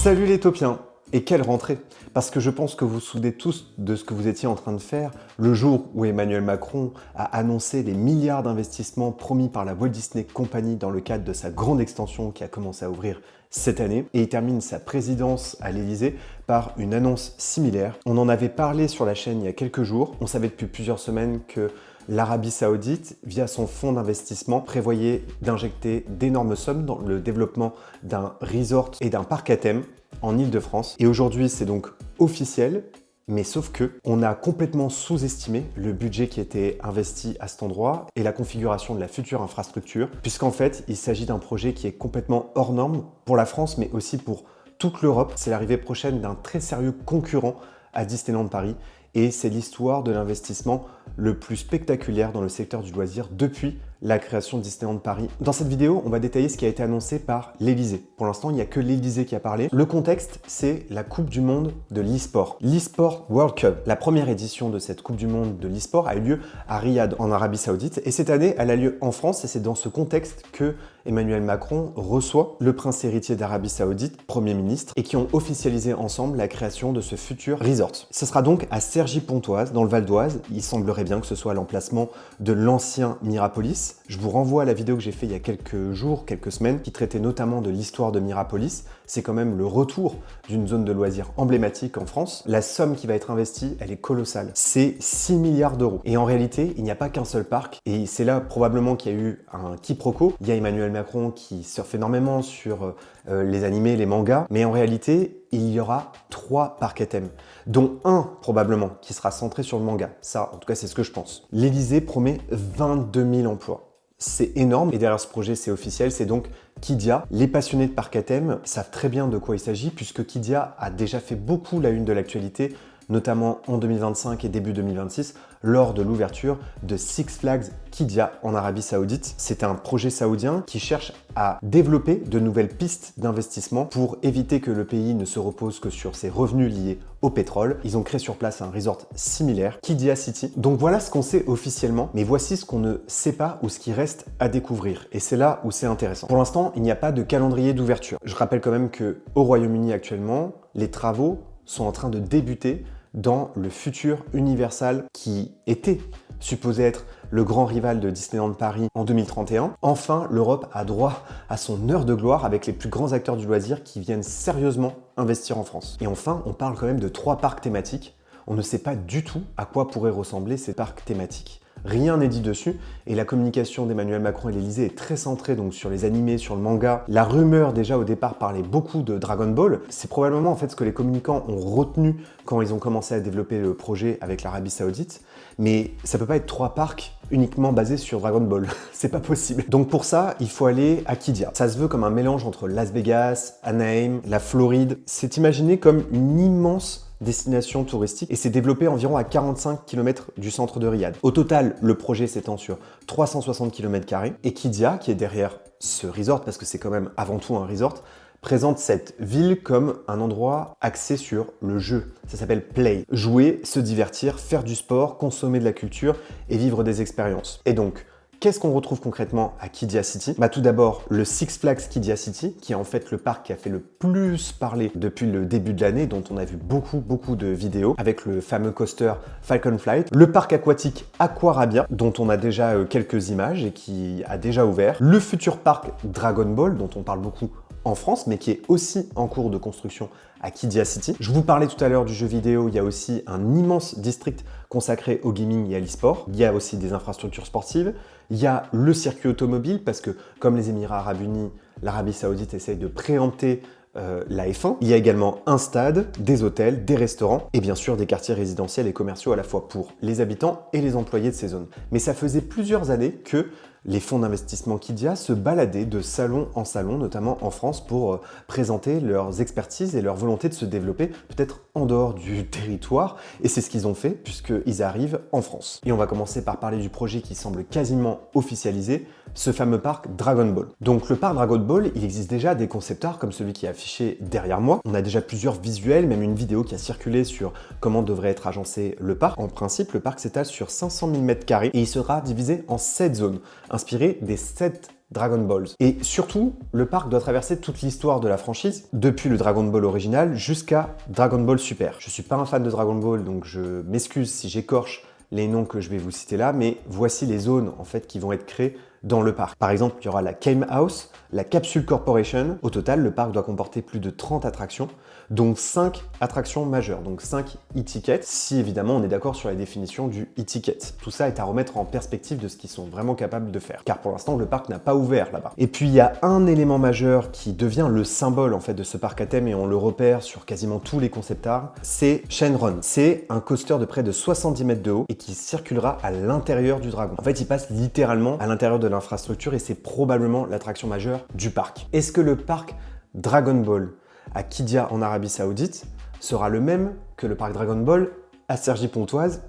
Salut les topiens! Et quelle rentrée! Parce que je pense que vous vous souvenez tous de ce que vous étiez en train de faire le jour où Emmanuel Macron a annoncé les milliards d'investissements promis par la Walt Disney Company dans le cadre de sa grande extension qui a commencé à ouvrir cette année. Et il termine sa présidence à l'Élysée par une annonce similaire. On en avait parlé sur la chaîne il y a quelques jours. On savait depuis plusieurs semaines que l'Arabie Saoudite, via son fonds d'investissement, prévoyait d'injecter d'énormes sommes dans le développement d'un resort et d'un parc à thème en Île-de-France. Et aujourd'hui, c'est donc officiel, mais sauf que on a complètement sous-estimé le budget qui était investi à cet endroit et la configuration de la future infrastructure, puisqu'en fait, il s'agit d'un projet qui est complètement hors norme pour la France, mais aussi pour toute l'Europe. C'est l'arrivée prochaine d'un très sérieux concurrent à Disneyland Paris, et c'est l'histoire de l'investissement le plus spectaculaire dans le secteur du loisir depuis la création de Disneyland Paris. Dans cette vidéo, on va détailler ce qui a été annoncé par l'Élysée. Pour l'instant, il n'y a que l'Élysée qui a parlé. Le contexte, c'est la Coupe du Monde de l'e-sport. L'e-sport World Cup. La première édition de cette Coupe du Monde de l'e-sport a eu lieu à Riyad, en Arabie Saoudite. Et cette année, elle a lieu en France. Et c'est dans ce contexte que Emmanuel Macron reçoit le prince héritier d'Arabie Saoudite, Premier ministre, et qui ont officialisé ensemble la création de ce futur resort. Ce sera donc à Cergy-Pontoise, dans le Val d'Oise. Il semblerait bien que ce soit à l'emplacement de l'ancien Mirapolis. Je vous renvoie à la vidéo que j'ai fait il y a quelques jours, quelques semaines, qui traitait notamment de l'histoire de Mirapolis. C'est quand même le retour d'une zone de loisirs emblématique en France. La somme qui va être investie, elle est colossale. C'est 6 milliards d'euros. Et en réalité, il n'y a pas qu'un seul parc. Et c'est là probablement qu'il y a eu un quiproquo. Il y a Emmanuel Macron qui surfe énormément sur les animés, les mangas. Mais en réalité, il y aura 3 parcs à thème, dont un probablement qui sera centré sur le manga. Ça, en tout cas, c'est ce que je pense. L'Élysée promet 22 000 emplois. C'est énorme et derrière ce projet, c'est officiel, c'est donc Qidia. Les passionnés de parcs à thème savent très bien de quoi il s'agit puisque Qidia a déjà fait beaucoup la une de l'actualité, notamment en 2025 et début 2026, lors de l'ouverture de Six Flags Qidia en Arabie Saoudite. C'est un projet saoudien qui cherche à développer de nouvelles pistes d'investissement pour éviter que le pays ne se repose que sur ses revenus liés au pétrole. Ils ont créé sur place un resort similaire, Qidia City. Donc voilà ce qu'on sait officiellement, mais voici ce qu'on ne sait pas ou ce qui reste à découvrir. Et c'est là où c'est intéressant. Pour l'instant, il n'y a pas de calendrier d'ouverture. Je rappelle quand même qu'au Royaume-Uni actuellement, les travaux sont en train de débuter dans le futur Universal qui était supposé être le grand rival de Disneyland Paris en 2031. Enfin, l'Europe a droit à son heure de gloire avec les plus grands acteurs du loisir qui viennent sérieusement investir en France. Et enfin, on parle quand même de 3 parcs thématiques. On ne sait pas du tout à quoi pourraient ressembler ces parcs thématiques. Rien n'est dit dessus et la communication d'Emmanuel Macron et l'Élysée est très centrée donc sur les animés, sur le manga. La rumeur déjà au départ parlait beaucoup de Dragon Ball. C'est probablement en fait ce que les communicants ont retenu quand ils ont commencé à développer le projet avec l'Arabie Saoudite. Mais ça peut pas être 3 parcs uniquement basés sur Dragon Ball. C'est pas possible. Donc pour ça, il faut aller à Qidia. Ça se veut comme un mélange entre Las Vegas, Anaheim, la Floride. C'est imaginé comme une immense destination touristique et c'est développé environ à 45 km du centre de Riyad. Au total, le projet s'étend sur 360 km² et Qidia, qui est derrière ce resort, parce que c'est quand même avant tout un resort, présente cette ville comme un endroit axé sur le jeu. Ça s'appelle Play. Jouer, se divertir, faire du sport, consommer de la culture et vivre des expériences. Et donc, qu'est-ce qu'on retrouve concrètement à Qidia City? Tout d'abord, le Six Flags Qidia City, qui est en fait le parc qui a fait le plus parler depuis le début de l'année, dont on a vu beaucoup de vidéos, avec le fameux coaster Falcon Flight. Le parc aquatique Aquarabia, dont on a déjà quelques images et qui a déjà ouvert. Le futur parc Dragon Ball, dont on parle beaucoup en France, mais qui est aussi en cours de construction à Qidia City. Je vous parlais tout à l'heure du jeu vidéo, il y a aussi un immense district consacré au gaming et à l'e-sport. Il y a aussi des infrastructures sportives. Il y a le circuit automobile, parce que comme les Émirats Arabes Unis, l'Arabie Saoudite essaye de préempter la F1. Il y a également un stade, des hôtels, des restaurants et bien sûr des quartiers résidentiels et commerciaux à la fois pour les habitants et les employés de ces zones. Mais ça faisait plusieurs années que les fonds d'investissement Qidia se baladaient de salon en salon, notamment en France, pour présenter leurs expertises et leur volonté de se développer peut-être en dehors du territoire. Et c'est ce qu'ils ont fait puisqu'ils arrivent en France. Et on va commencer par parler du projet qui semble quasiment officialisé, ce fameux parc Dragon Ball. Donc le parc Dragon Ball, il existe déjà des concept art comme celui qui est affiché derrière moi. On a déjà plusieurs visuels, même une vidéo qui a circulé sur comment devrait être agencé le parc. En principe, le parc s'étale sur 500 000 m² et il sera divisé en 7 zones, inspirées des 7 Dragon Balls. Et surtout, le parc doit traverser toute l'histoire de la franchise, depuis le Dragon Ball original jusqu'à Dragon Ball Super. Je suis pas un fan de Dragon Ball, donc je m'excuse si j'écorche les noms que je vais vous citer là, mais voici les zones en fait qui vont être créées dans le parc. Par exemple, il y aura la Came House, la Capsule Corporation. Au total, le parc doit comporter plus de 30 attractions, dont 5 attractions majeures, donc 5 e-tickets, si évidemment on est d'accord sur la définition du e-ticket. Tout ça est à remettre en perspective de ce qu'ils sont vraiment capables de faire, car pour l'instant, le parc n'a pas ouvert là-bas. Et puis, il y a un élément majeur qui devient le symbole en fait de ce parc à thème, et on le repère sur quasiment tous les concept art, c'est Shenron. C'est un coaster de près de 70 mètres de haut et qui circulera à l'intérieur du dragon. En fait, il passe littéralement à l'intérieur de l'infrastructure et c'est probablement l'attraction majeure du parc. Est-ce que le parc Dragon Ball à Qiddiya en Arabie Saoudite sera le même que le parc Dragon Ball à Cergy-Pontoise?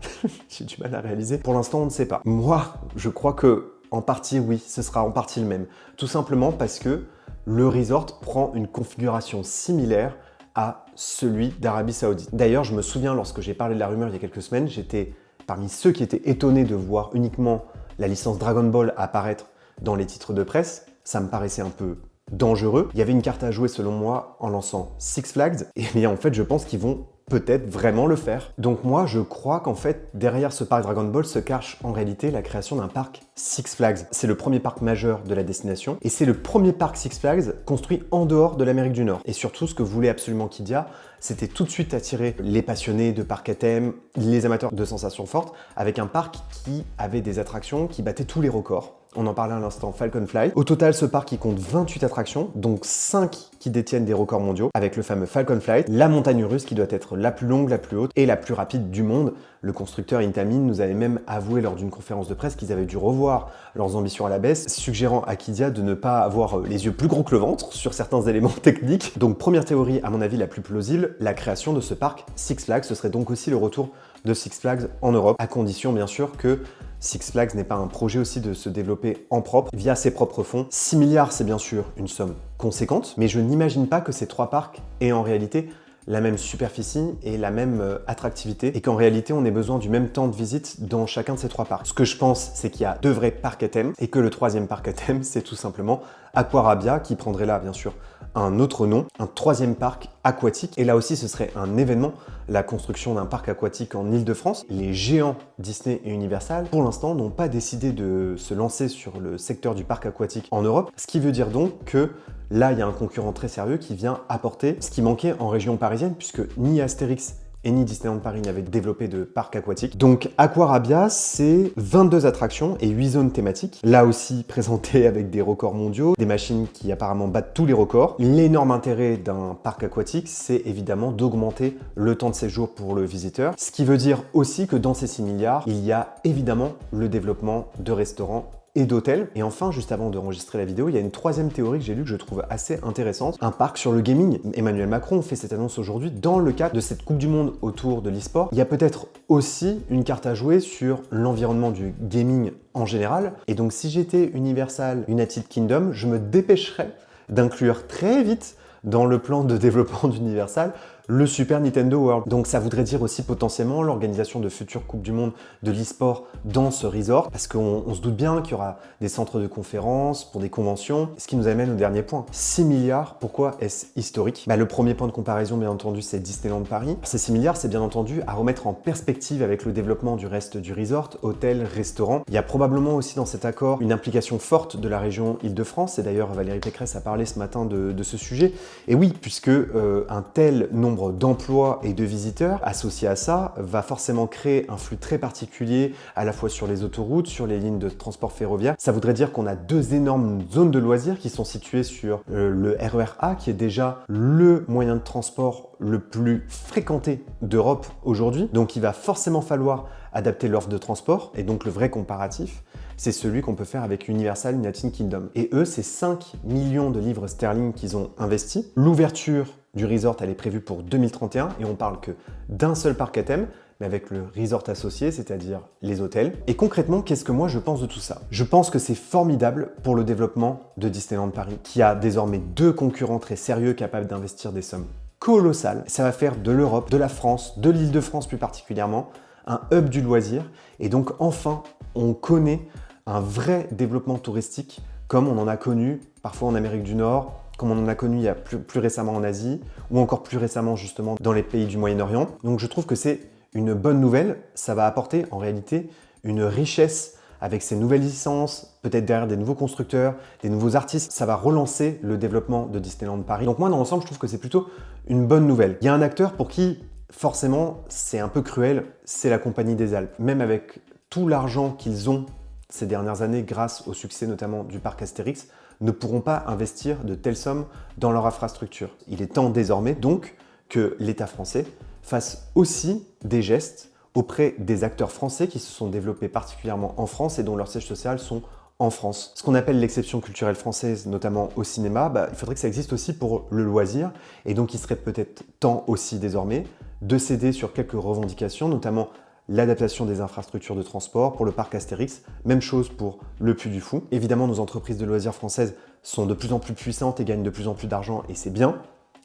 J'ai du mal à réaliser. Pour l'instant, on ne sait pas. Moi, je crois que en partie, oui, ce sera en partie le même. Tout simplement parce que le resort prend une configuration similaire à celui d'Arabie Saoudite. D'ailleurs, je me souviens, lorsque j'ai parlé de la rumeur il y a quelques semaines, j'étais parmi ceux qui étaient étonnés de voir uniquement la licence Dragon Ball apparaître dans les titres de presse. Ça me paraissait un peu dangereux. Il y avait une carte à jouer selon moi en lançant Six Flags, et bien en fait je pense qu'ils vont peut-être vraiment le faire. Donc moi je crois qu'en fait derrière ce parc Dragon Ball se cache en réalité la création d'un parc Six Flags. C'est le premier parc majeur de la destination et c'est le premier parc Six Flags construit en dehors de l'Amérique du Nord. Et surtout ce que voulait absolument Qiddiya, c'était tout de suite attirer les passionnés de parcs à thème, les amateurs de sensations fortes, avec un parc qui avait des attractions qui battaient tous les records. On en parlait à l'instant, Falcon Flight. Au total, ce parc, il compte 28 attractions, donc 5 qui détiennent des records mondiaux, avec le fameux Falcon Flight, la montagne russe qui doit être la plus longue, la plus haute et la plus rapide du monde. Le constructeur Intamin nous avait même avoué lors d'une conférence de presse qu'ils avaient dû revoir leurs ambitions à la baisse, suggérant à Qiddiya de ne pas avoir les yeux plus gros que le ventre sur certains éléments techniques. Donc première théorie, à mon avis la plus plausible, la création de ce parc Six Flags, ce serait donc aussi le retour de Six Flags en Europe, à condition bien sûr que Six Flags n'est pas un projet aussi de se développer en propre, via ses propres fonds. 6 milliards, c'est bien sûr une somme conséquente, mais je n'imagine pas que ces 3 parcs aient en réalité la même superficie et la même attractivité, et qu'en réalité on ait besoin du même temps de visite dans chacun de ces 3 parcs. Ce que je pense, c'est qu'il y a 2 vrais parcs à thème, et que le 3e parc à thème, c'est tout simplement Aquarabia, qui prendrait là bien sûr un autre nom, un 3e parc aquatique, et là aussi ce serait un événement, la construction d'un parc aquatique en Île-de-France. Les géants Disney et Universal, pour l'instant, n'ont pas décidé de se lancer sur le secteur du parc aquatique en Europe, ce qui veut dire donc que là, il y a un concurrent très sérieux qui vient apporter ce qui manquait en région parisienne, puisque ni Astérix et ni Disneyland Paris n'avaient développé de parc aquatique. Donc Aquarabia, c'est 22 attractions et 8 zones thématiques, là aussi présentées avec des records mondiaux, des machines qui apparemment battent tous les records. L'énorme intérêt d'un parc aquatique, c'est évidemment d'augmenter le temps de séjour pour le visiteur, ce qui veut dire aussi que dans ces 6 milliards, il y a évidemment le développement de restaurants et d'hôtels. Et enfin, juste avant d'enregistrer la vidéo, il y a une 3e théorie que j'ai lue que je trouve assez intéressante. Un parc sur le gaming. Emmanuel Macron fait cette annonce aujourd'hui dans le cadre de cette Coupe du Monde autour de l'e-sport. Il y a peut-être aussi une carte à jouer sur l'environnement du gaming en général. Et donc si j'étais Universal United Kingdom, je me dépêcherais d'inclure très vite dans le plan de développement d'Universal le Super Nintendo World. Donc ça voudrait dire aussi potentiellement l'organisation de futures Coupes du Monde de l'e-sport dans ce resort, parce qu'on se doute bien qu'il y aura des centres de conférences pour des conventions, ce qui nous amène au dernier point. 6 milliards, pourquoi est-ce historique? Le premier point de comparaison, bien entendu, c'est Disneyland Paris. Ces 6 milliards, c'est bien entendu à remettre en perspective avec le développement du reste du resort, hôtels, restaurants. Il y a probablement aussi dans cet accord une implication forte de la région Île-de-France, et d'ailleurs Valérie Pécresse a parlé ce matin de ce sujet. Et oui, puisque un tel nombre d'emplois et de visiteurs associés à ça va forcément créer un flux très particulier à la fois sur les autoroutes, sur les lignes de transport ferroviaire. Ça voudrait dire qu'on a 2 énormes zones de loisirs qui sont situées sur le RER A, qui est déjà le moyen de transport le plus fréquenté d'Europe aujourd'hui. Donc il va forcément falloir adapter l'offre de transport, et donc le vrai comparatif, c'est celui qu'on peut faire avec Universal United Kingdom. Et eux, c'est 5 millions de livres sterling qu'ils ont investi. L'ouverture du resort, elle est prévue pour 2031, et on parle que d'un seul parc à thème, mais avec le resort associé, c'est-à-dire les hôtels. Et concrètement, qu'est-ce que moi je pense de tout ça? Je pense que c'est formidable pour le développement de Disneyland Paris, qui a désormais 2 concurrents très sérieux capables d'investir des sommes colossales. Ça va faire de l'Europe, de la France, de l'Île-de-France plus particulièrement, un hub du loisir. Et donc enfin, on connaît un vrai développement touristique comme on en a connu parfois en Amérique du Nord, comme on en a connu il y a plus récemment en Asie, ou encore plus récemment justement dans les pays du Moyen-Orient. Donc je trouve que c'est une bonne nouvelle, ça va apporter en réalité une richesse avec ces nouvelles licences, peut-être derrière des nouveaux constructeurs, des nouveaux artistes, ça va relancer le développement de Disneyland Paris. Donc moi, dans l'ensemble, je trouve que c'est plutôt une bonne nouvelle. Il y a un acteur pour qui, forcément, c'est un peu cruel, c'est la Compagnie des Alpes. Même avec tout l'argent qu'ils ont ces dernières années, grâce au succès notamment du parc Astérix, ne pourront pas investir de telles sommes dans leur infrastructure. Il est temps désormais donc que l'État français fasse aussi des gestes auprès des acteurs français qui se sont développés particulièrement en France et dont leurs sièges sociaux sont en France. Ce qu'on appelle l'exception culturelle française, notamment au cinéma, il faudrait que ça existe aussi pour le loisir. Et donc il serait peut-être temps aussi désormais de céder sur quelques revendications, notamment l'adaptation des infrastructures de transport pour le parc Astérix, même chose pour le Puy du Fou. Évidemment, nos entreprises de loisirs françaises sont de plus en plus puissantes et gagnent de plus en plus d'argent, et c'est bien,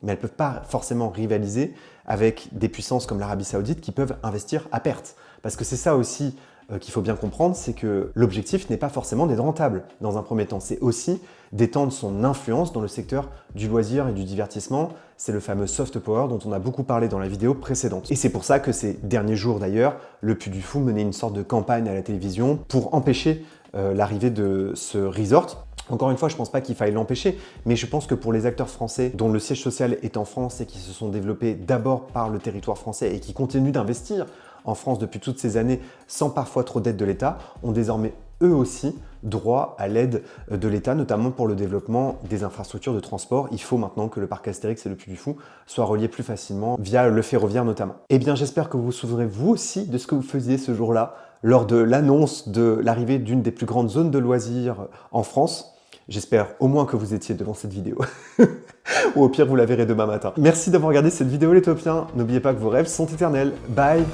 mais elles ne peuvent pas forcément rivaliser avec des puissances comme l'Arabie Saoudite qui peuvent investir à perte. Parce que c'est ça aussi qu'il faut bien comprendre, c'est que l'objectif n'est pas forcément d'être rentable dans un premier temps, c'est aussi d'étendre son influence dans le secteur du loisir et du divertissement. C'est le fameux soft power dont on a beaucoup parlé dans la vidéo précédente. Et c'est pour ça que ces derniers jours d'ailleurs, le Puy du Fou menait une sorte de campagne à la télévision pour empêcher l'arrivée de ce resort. Encore une fois, je ne pense pas qu'il faille l'empêcher, mais je pense que pour les acteurs français dont le siège social est en France et qui se sont développés d'abord par le territoire français et qui continuent d'investir en France depuis toutes ces années sans parfois trop d'aide de l'État, ont désormais eux aussi droit à l'aide de l'État, notamment pour le développement des infrastructures de transport. Il faut maintenant que le parc Astérix et le Puy du Fou soient reliés plus facilement via le ferroviaire notamment. Eh bien, j'espère que vous vous souviendrez vous aussi de ce que vous faisiez ce jour-là lors de l'annonce de l'arrivée d'une des plus grandes zones de loisirs en France. J'espère au moins que vous étiez devant cette vidéo. Ou au pire, vous la verrez demain matin. Merci d'avoir regardé cette vidéo les Taupiens. N'oubliez pas que vos rêves sont éternels. Bye!